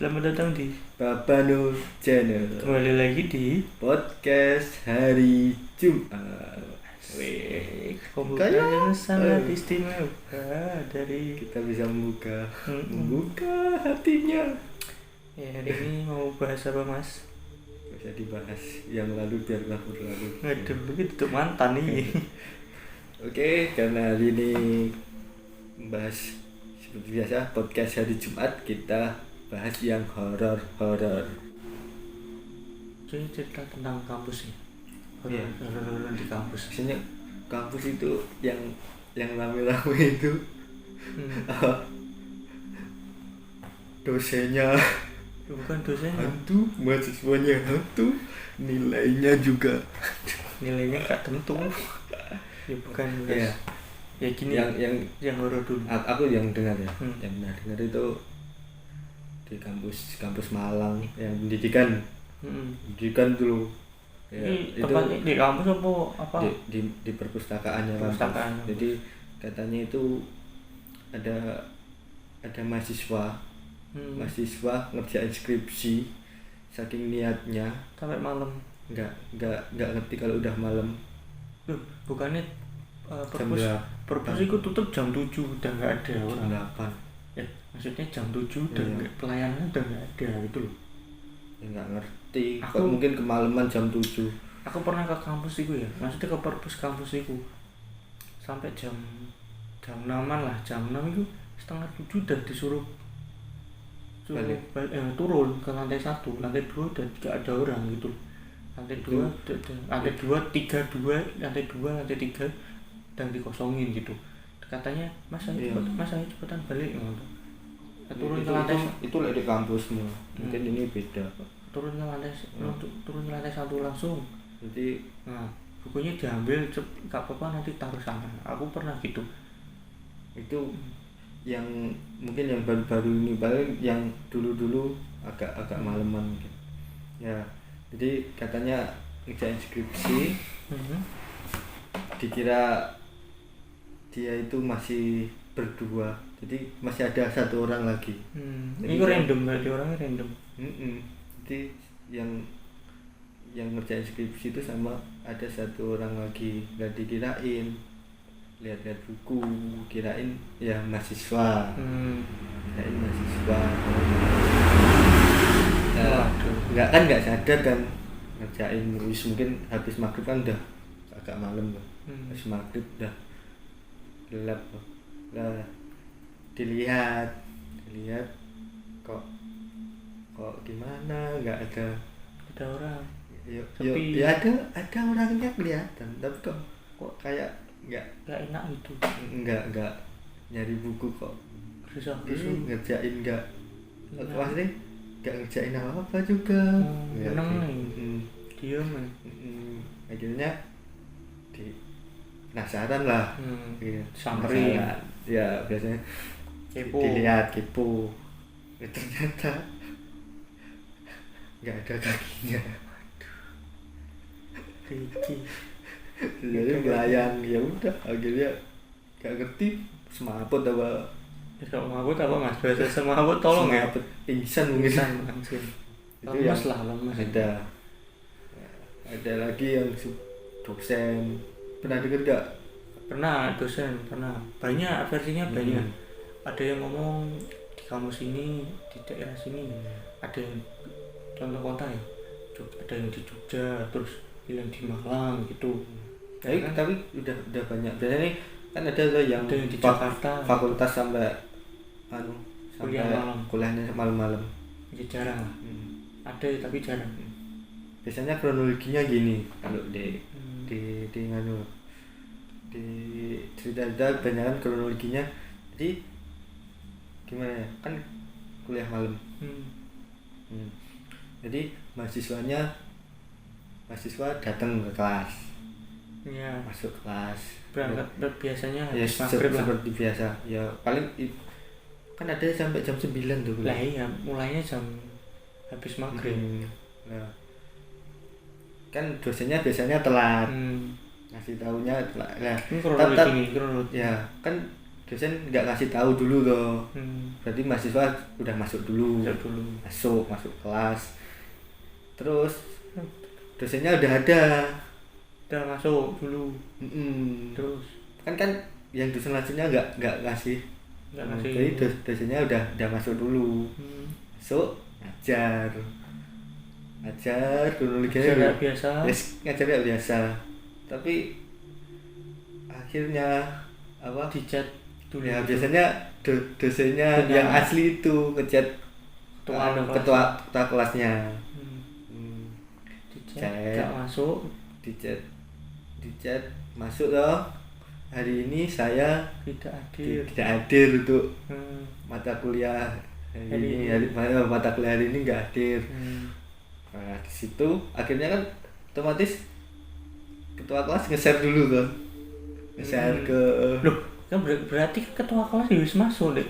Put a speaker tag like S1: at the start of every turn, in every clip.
S1: Selamat datang di
S2: Papano Channel.
S1: kembali lagi di
S2: Podcast hari Jumat.
S1: Wih,
S2: Kayak
S1: pembukaan yang sangat istimewa dari
S2: Kita bisa membuka hatinya.
S1: ya hari ini mau bahas apa mas?
S2: Bisa dibahas yang lalu biarlah berlalu.
S1: Aduh, begitu tuh mantan nih.
S2: Oke, karena hari ini membahas seperti biasa podcast hari Jumat, kita bahas yang horor.
S1: Jadi cerita tentang kampus nih.
S2: Iya.
S1: Horor di kampus.
S2: Biasanya kampus itu yang rame-rame itu dosennya
S1: Bukan dosennya,
S2: hantu, mahasiswanya hantu, nilainya juga
S1: nilainya gak tentu. Ya bukan
S2: ya.
S1: Ya gini. Yang horor dulu.
S2: Aku yang dengar ya,
S1: Hmm.
S2: yang dengar itu di kampus Malang yang pendidikan dulu ya,
S1: Ini
S2: itu
S1: tempatnya di kampus apa?
S2: di perpustakaannya kampus.
S1: Perpustakaan.
S2: Jadi katanya itu ada mahasiswa ngerjain skripsi, saking niatnya
S1: Sampai malam.
S2: nggak ngerti kalau udah malam.
S1: Loh, bukannya
S2: Jam
S1: perpus itu tutup jam 7 udah nggak ada
S2: jam
S1: orang.
S2: 8
S1: Ya, maksudnya jam 7 udah
S2: Iya.
S1: pelayanan udah nggak ada gitu loh.
S2: ya nggak ngerti.
S1: Aku-
S2: Kok mungkin kemalaman jam 7.
S1: Aku pernah ke kampus itu ya, maksudnya ke perpus kampus itu sampai jam 6-an lah, jam 6 itu setengah 7 udah disuruh
S2: Balik.
S1: turun ke lantai 1, lantai 2 udah nggak ada orang gitu. Lantai 2, lantai 2, 3, 2, lantai 2, lantai 3 dan dikosongin gitu. Katanya mas
S2: Iya.
S1: saya cepetan balik gitu. Turun ke lantai
S2: itu di kampusmu. Mungkin ini beda.
S1: turun ke lantai turun ke lantai 1 langsung.
S2: Jadi
S1: Nah, bukunya diambil, gak apa-apa nanti taruh sana. Aku pernah gitu.
S2: itu yang mungkin yang baru-baru ini, paling yang dulu agak malaman mungkin. Ya, jadi katanya ngerjain skripsi, dikira dia itu masih berdua, jadi masih ada satu orang lagi. Jadi
S1: Ini random, berarti orangnya random.
S2: Jadi yang ngerjain skripsi itu sama ada satu orang lagi, nggak dikirain, lihat-lihat buku, kirain ya mahasiswa, kirain mahasiswa. Nggak sadar kan ngerjain nulis, mungkin habis maghrib kan udah agak malam kan. Habis maghrib udah gelap lah, dilihat kok gimana, nggak ada
S1: orang.
S2: ya ada orangnya kelihatan, tapi kok kayak nggak
S1: enak gitu.
S2: nggak nyari buku, kok
S1: Susah.
S2: ngerjain nggak
S1: Iya.
S2: maksudnya nggak ngerjain apa juga.
S1: Meneng nih. Diam nih.
S2: Akhirnya penasaran lah. Iya,
S1: Samperin.
S2: penasaran. Ya biasanya
S1: Kepo.
S2: dilihat, kepo. Ternyata nggak ada kakinya.
S1: Riki.
S2: Jadi melayang, ya udah akhirnya nggak ngerti semaput apa.
S1: Kalau mabut apa mas? Bahasa semabut tolong ya.
S2: Semaput, pingsan mungkin.
S1: Langsung.
S2: Itu
S1: Lemes
S2: yang
S1: lah, lemes.
S2: ada lagi yang dosen. Pernah denger gak?
S1: Pernah dosen, pernah. Banyak versinya banyak. Ada yang ngomong di kampus ini, di daerah sini. Ada yang contoh kota ya. Ada yang di Jogja, terus bilang di Malang gitu.
S2: Tapi udah banyak. Biasanya nih kan ada tuh yang
S1: Ada yang di Jakarta.
S2: fakultas sampai
S1: Kuliah malam.
S2: kuliahnya malam-malam.
S1: Ya jarang lah. Ada tapi jarang.
S2: Biasanya kronologinya gini, kalau di cerita banyak kan kronologinya. Jadi gimana ya, kan kuliah malam. Jadi mahasiswa datang ke kelas,
S1: Ya.
S2: masuk kelas,
S1: Berangkat biasanya
S2: ya
S1: habis maghrib lah.
S2: seperti biasa ya, paling kan ada sampai jam 9 tuh.
S1: Lah iya, mulainya jam habis maghrib.
S2: Nah, kan dosennya biasanya telat,
S1: Hmm.
S2: ngasih tahunya telat. Nah,
S1: Ini kronologi nih,
S2: ya kan dosen nggak ngasih tahu dulu loh.
S1: Hmm.
S2: Berarti mahasiswa udah masuk dulu. Masuk kelas. Terus dosennya udah ada.
S1: Udah masuk dulu.
S2: Terus kan yang dosen selanjutnya nggak ngasih. Jadi dosennya udah masuk dulu. Masuk ngajar
S1: ngajar biasa.
S2: Ngajar biasa. Tapi akhirnya apa?
S1: Dicat dulu.
S2: Ya biasanya dosennya yang asli itu ngechat ketua kelasnya.
S1: Dicat masuk.
S2: Dicat masuk loh. Hari ini saya
S1: tidak
S2: hadir untuk mata kuliah mata kuliah hari ini nggak hadir. Nah di situ akhirnya kan otomatis ketua kelas nge-share dulu kan, nge-share ke
S1: loh kan berarti ketua kelas harus masuk deh.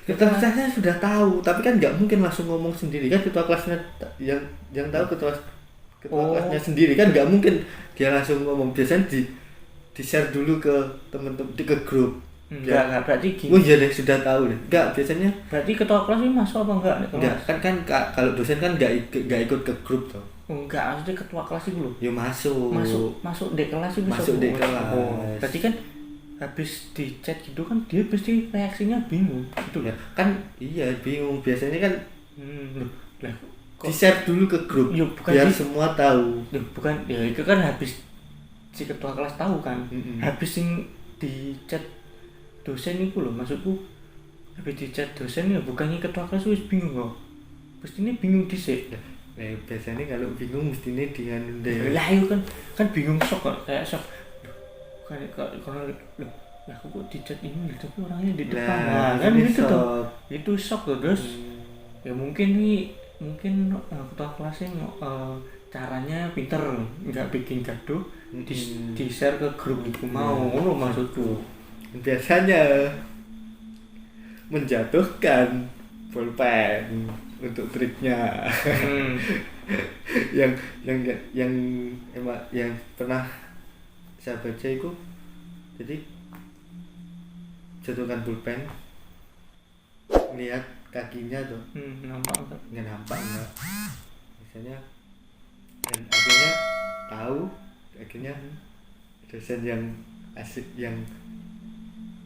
S2: Ketua kelasnya sudah tahu tapi kan nggak mungkin langsung ngomong sendiri kan, ketua kelasnya yang tahu ketua kelasnya sendiri kan, nggak mungkin dia langsung ngomong. Biasanya di share dulu ke teman-teman ke grup.
S1: Enggak berarti gini.
S2: Oh iya deh, sudah tahu deh. Enggak, biasanya
S1: berarti ketua kelas ini masuk apa enggak?
S2: Enggak, kan kalau dosen kan enggak ikut ke grup toh.
S1: Enggak, maksudnya ketua kelas itu loh.
S2: Ya masuk
S1: di kelas itu.
S2: Masuk di kelas.
S1: Berarti kan habis di chat gitu kan dia pasti reaksinya bingung gitu
S2: ya. Kan iya bingung. Biasanya kan
S1: lah
S2: di-share dulu ke grup ya, biar semua tahu.
S1: Bukan, ya itu kan habis si ketua kelas tahu kan. Habis yang di chat dosen itu loh, maksudku habis di chat dosen ya bukannya ketua kelas wis bingung kok. Pastinya bingung dhisik.
S2: Nah, biasanya kalau bingung mestinya dengan deh.
S1: Lah itu kan bingung shock kok, kayak shock. Kalau lah kok di chat ini tapi orangnya di depan. Nah, kan itu tuh. Itu shock tuh terus. Ya mungkin ketua kelasnya caranya pinter, nggak bikin gaduh, di share ke grup itu mau ngono maksudku.
S2: Biasanya menjatuhkan pulpen untuk triknya. yang pernah saya baca itu, jadi jatuhkan pulpen, lihat kakinya tuh
S1: nampak
S2: enggak. Misalnya dan akhirnya tahu, dosen yang asik yang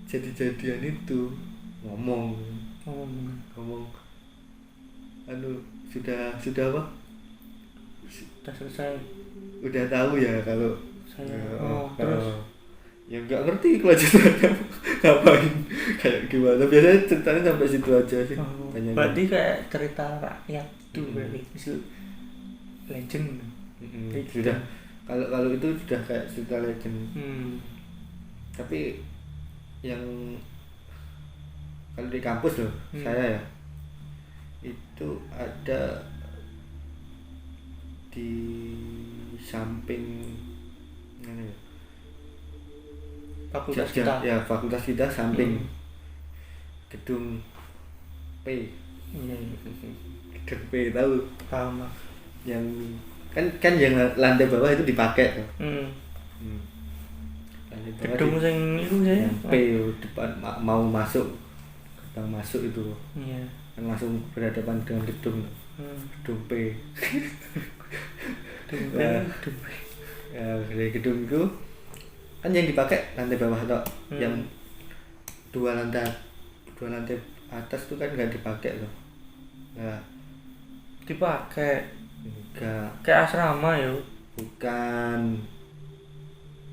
S2: jadi-jadian itu ngomong sudah apa?
S1: Sudah selesai.
S2: Udah tahu ya kalau
S1: saya terus
S2: ya nggak ngerti kelanjutannya ngapain kayak gimana. Biasanya ceritanya sampai situ aja sih.
S1: Berarti kayak cerita rakyat tuh berarti legend.
S2: Sudah kalau itu sudah kayak cerita legend. Tapi yang kalau di kampus loh, saya ya itu ada di samping
S1: fakultas kita.
S2: Ya fakultas kita samping gedung P. Gedung P tahu?
S1: Paham.
S2: Yang kan yang lantai bawah itu dipakai tuh.
S1: Gedung sing itu saya
S2: P depan mau masuk, gerbang masuk itu.
S1: Iya.
S2: Kan langsung berhadapan dengan gedung. Gedung P.
S1: Gedung P.
S2: Ya, dari gedung itu kan yang dipakai lantai bawah toh. Yang dua lantai atas itu kan nggak dipakai loh. Nah,
S1: dipakai.
S2: Enggak.
S1: Kayak asrama ya.
S2: Bukan.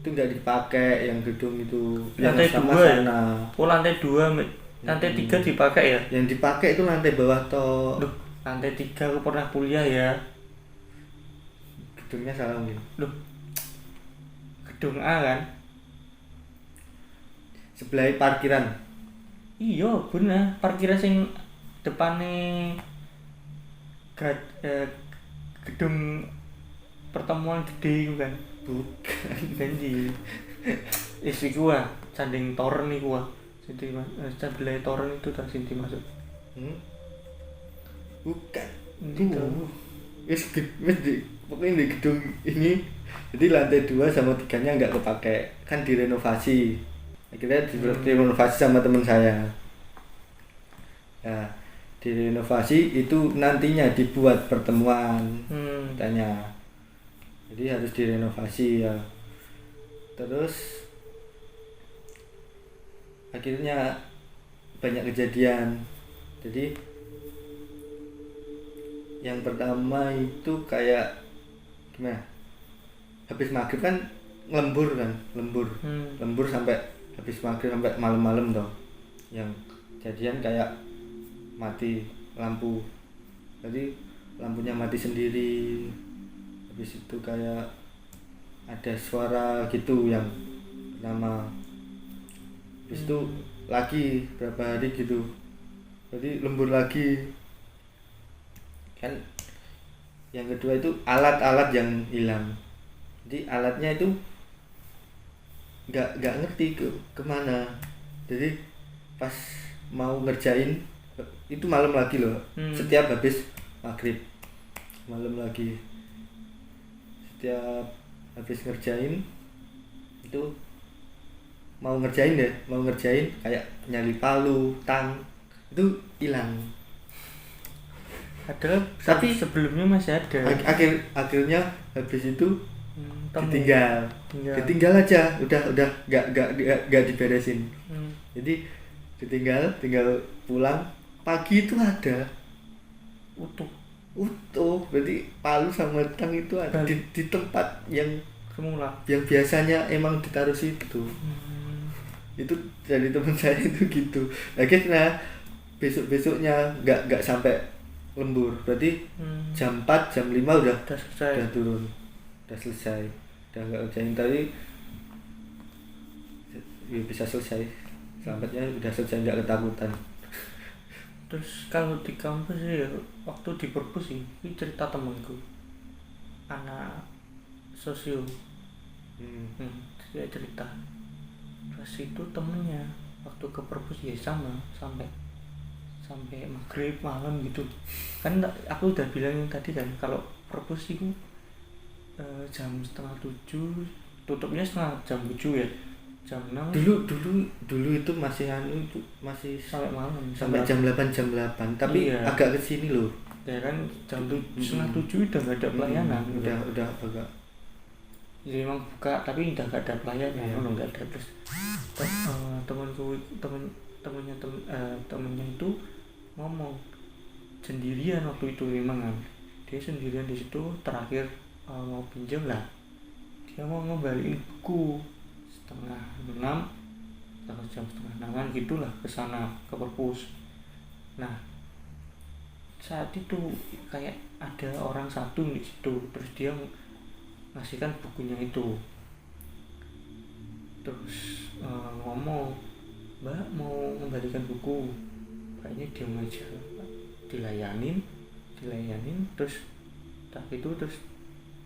S2: Itu nggak dipakai yang gedung itu.
S1: Lantai
S2: yang
S1: 2 ya? Oh lantai 2, lantai 3 dipakai ya?
S2: Yang dipakai itu lantai bawah toh.
S1: Loh, lantai 3 aku pernah kuliah ya.
S2: Gedungnya salah mungkin.
S1: Loh, gedung A kan?
S2: Sebelah parkiran.
S1: Iya bener, parkiran sing depannya gedung pertemuan gede itu kan.
S2: Bukan.
S1: Janji istri gua canding toren nih gua jadi sebelah toren itu tak sini masuk.
S2: Bukan
S1: Itu
S2: wis pokoknya di gedung ini, jadi lantai 2 sama 3 nya nggak kepake, kan direnovasi. Akhirnya direnovasi sama teman saya. Nah, direnovasi itu nantinya dibuat pertemuan katanya. Jadi harus direnovasi ya. Terus akhirnya banyak kejadian. Jadi yang pertama itu kayak gimana? Habis maghrib kan lembur sampai habis maghrib sampai malam-malam toh. Yang kejadian kayak mati lampu. Jadi lampunya mati sendiri. Habis itu kayak ada suara gitu yang pertama. Habis itu lagi berapa hari gitu. Jadi lembur lagi. Kan yang kedua itu alat-alat yang hilang. Jadi alatnya itu nggak ngerti kemana. Jadi pas mau ngerjain itu malam lagi loh. Setiap habis maghrib malam lagi. Setiap habis ngerjain itu mau ngerjain kayak nyali palu, tang itu hilang.
S1: Padahal tapi sebelumnya masih ada.
S2: Akhirnya habis itu ditinggal aja, udah nggak diberesin. Jadi tinggal pulang pagi itu ada utuh, berarti palu sama tang itu ada di tempat yang
S1: semula,
S2: yang biasanya emang ditaruh situ. Itu dari teman saya itu gitu. Akhirnya besoknya nggak sampai lembur, berarti jam 4 jam 5 udah turun, udah selesai, udah nggak kerjain tadi ya bisa selesai, selamatnya udah selesai, nggak ketakutan.
S1: Terus kalau di kampus ya waktu di perpus ini cerita temanku anak sosio, dia cerita pas itu temennya waktu ke perpus ya sama sampai maghrib malam gitu kan. Aku udah bilangin tadi kan kalau perpus itu jam 6:30 tutupnya jam 7 ya, jam 6
S2: dulu itu masih
S1: sampai malam
S2: sampai jam 8 tapi iya, agak kesini loh
S1: ya kan jam 6:30 udah nggak ada pelayanan,
S2: udah agak
S1: jadi memang buka tapi udah nggak ada pelayanan, nggak ada. Terus temennya itu ngomong sendirian waktu itu, memang kan dia sendirian di situ. Terakhir mau pinjam lah, dia mau ngembaliin buku 5:30 atau jam 5:30 gitulah ke sana ke perpus. Nah saat itu kayak ada orang satu di situ, terus dia ngasihkan bukunya itu, terus ngomong, "Mbak mau mengembalikan buku." Kayaknya diam aja, dilayanin terus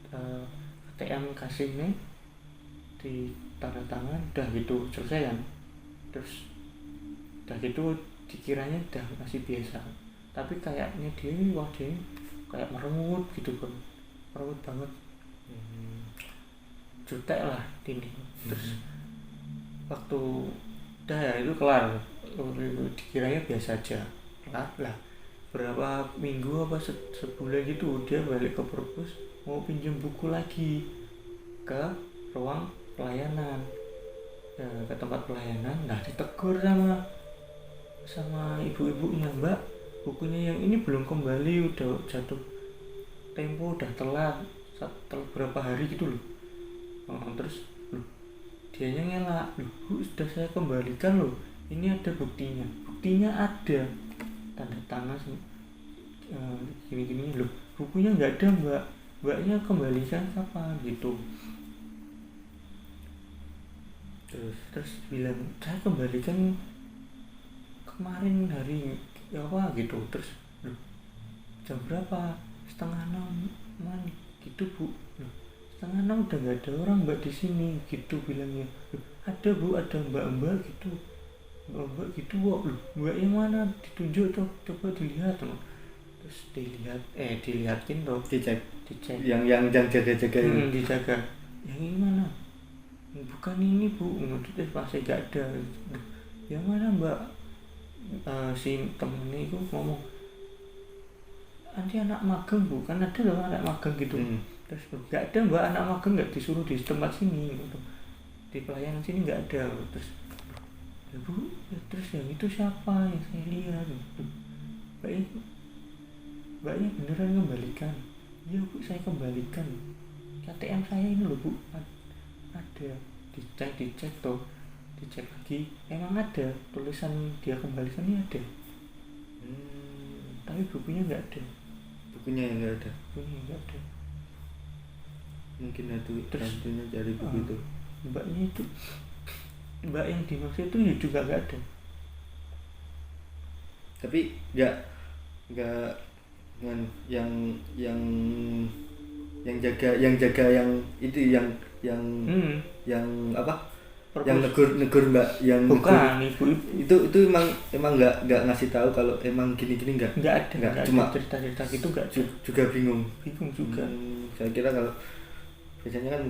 S1: ATM kasihnya di tanda tangan, udah gitu selesai kan. Terus udah gitu dikiranya udah masih biasa, tapi kayaknya dia kayak merengut gitu kan, merengut banget, jutek lah ini. Terus waktu udah ya itu kelar, dikiranya biasa aja, kelar lah. Berapa minggu apa sebulan gitu dia balik ke perpus mau pinjam buku lagi ke ruang pelayanan, ke tempat pelayanan. Nah ditegur sama ibu-ibunya, "Mbak, bukunya yang ini belum kembali, udah jatuh tempo, udah telat berapa hari gitu loh." Terus dianya ngelak, "Bu, sudah saya kembalikan loh, ini ada buktinya ada, tanda tangan gini-gini loh, bukunya nggak ada mbaknya kembalikan kapan gitu." Terus bilang, "Saya kembalikan kemarin hari apa gitu." Terus loh, jam berapa? 5:30 gitu Bu. Loh, 5:30 udah nggak ada orang mbak di sini gitu bilangnya. Loh, ada Bu, ada mbak gitu, mbak gitu kok. Loh, mbak yang mana? Ditunjuk tuh, coba dilihat. Terus dilihatin tuh, dicek
S2: yang jaga-jaga
S1: dijaga. Yang ini mana? bukan ini bu, maksudnya masih gak ada. Yang mana mbak? Si temennya itu ngomong nanti anak magang bu, kan ada loh anak magang gitu. Terus gak ada mbak, anak magang gak disuruh di tempat sini gitu. Di pelayanan sini gak ada. Terus ya bu, ya, terus yang itu siapa yang saya lihat gitu. Mbaknya beneran kembalikan? Iya bu, saya kembalikan. KTM saya ini loh bu, ada. Dicek tuh, dicek lagi, emang ada tulisan dia kembalikan ini ada. Tapi bukunya nggak ada.
S2: Bukunya yang nggak ada.
S1: Bukunya nggak ada.
S2: Mungkin itu tentunya cari buku itu.
S1: Mbaknya itu, mbak yang dimaksud itu ya juga nggak ada.
S2: Tapi nggak yang jaga yang itu yang apa?
S1: Purpose.
S2: Yang negur mbak yang
S1: bukan
S2: negur, ibu itu emang nggak ngasih tahu kalau emang gini nggak
S1: ada
S2: cuma
S1: cerita gitu nggak ada.
S2: Juga bingung
S1: juga.
S2: Saya kira kalau biasanya kan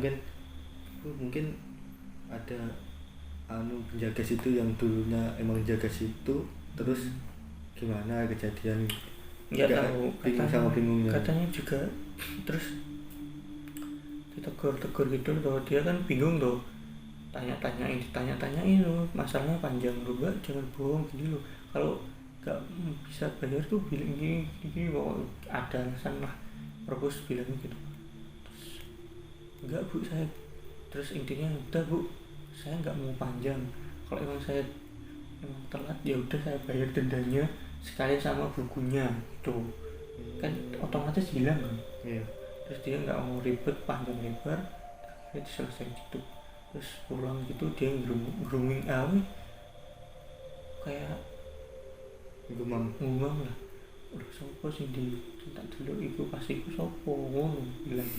S2: mungkin ada penjaga situ yang dulunya emang jaga situ terus gimana kejadian
S1: nggak tahu,
S2: bingung sama bingungnya.
S1: Katanya juga terus ditegur gitu loh, dia kan bingung loh, ditanya-tanyain loh, masalahnya panjang loh mbak, jangan bohong gini loh, kalau nggak bisa bayar tuh bilang gini kok ada alasan lah. Propos bilang gitu. Terus enggak bu, saya terus intinya udah bu, saya nggak mau panjang, kalau emang saya emang telat ya udah saya bayar dendanya sekali sama bukunya tuh kan otomatis hilang kan. Terus dia nggak mau ribet panjang lebar, dia selesai gitu. Terus pulang gitu dia grooming kayak
S2: gumam
S1: lah, udah sopo sih dicinta dulu ibu pasti ibu sopo ngono bilang.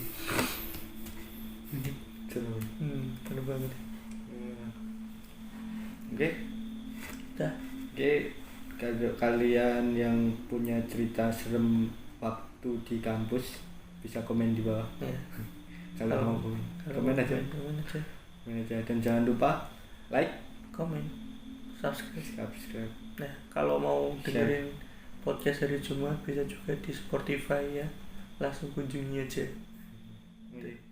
S1: Seru banget.
S2: Oke. Kalau kalian yang punya cerita serem waktu di kampus bisa komen di bawah. Kalau mau komen aja. Dan jangan lupa like,
S1: komen, subscribe. Nah, kalau mau
S2: share.
S1: dengerin podcast hari Jumat bisa juga di Spotify ya. Langsung kunjungi aja.
S2: Oke.